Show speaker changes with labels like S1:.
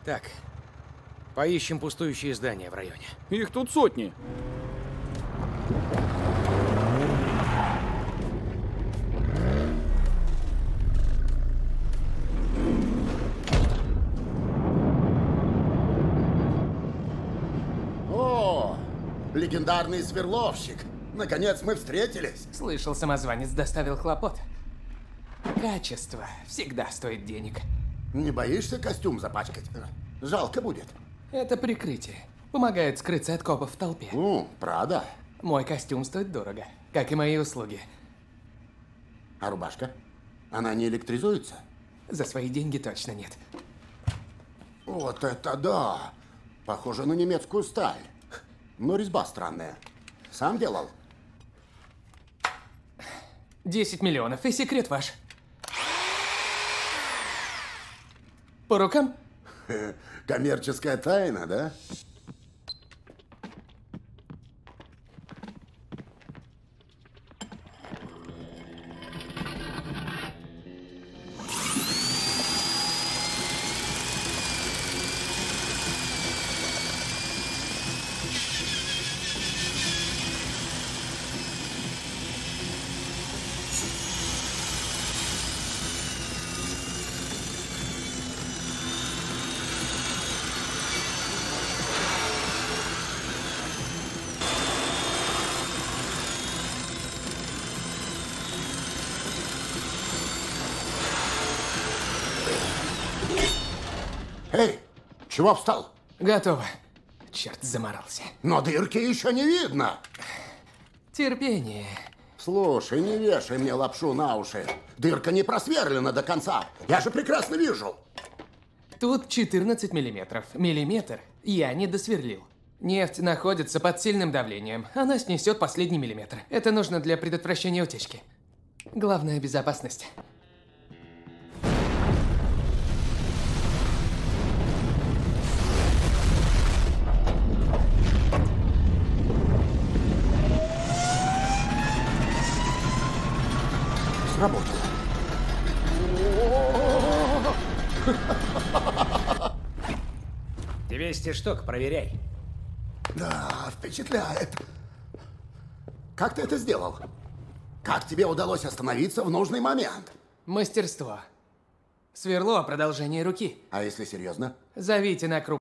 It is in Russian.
S1: Так, поищем пустующие здания в районе.
S2: Их тут сотни.
S3: О, легендарный сверловщик. Наконец мы встретились.
S4: Слышал, самозванец доставил хлопот. Качество всегда стоит денег.
S3: Не боишься костюм запачкать? Жалко будет.
S4: Это прикрытие. Помогает скрыться от копов в толпе.
S3: Правда?
S4: Мой костюм стоит дорого, как и мои услуги.
S3: А рубашка? Она не электризуется?
S4: За свои деньги точно нет.
S3: Вот это да! Похоже на немецкую сталь. Но резьба странная. Сам делал?
S4: 10 миллионов, и секрет ваш. По рукам?
S3: Коммерческая тайна, да? Эй, чего встал?
S4: Готово. Черт, заморался.
S3: Но дырки еще не видно.
S4: Терпение.
S3: Слушай, не вешай мне лапшу на уши. Дырка не просверлена до конца. Я же прекрасно вижу.
S4: Тут 14 миллиметров. Миллиметр я не досверлил. Нефть находится под сильным давлением. Она снесет последний миллиметр. Это нужно для предотвращения утечки. Главное – безопасность.
S3: Сработало.
S1: 200 штук, проверяй.
S3: Да, впечатляет. Как ты это сделал? Как тебе удалось остановиться в нужный момент?
S4: Мастерство. Сверло – продолжение руки.
S3: А если серьезно?
S4: Зовите на круг.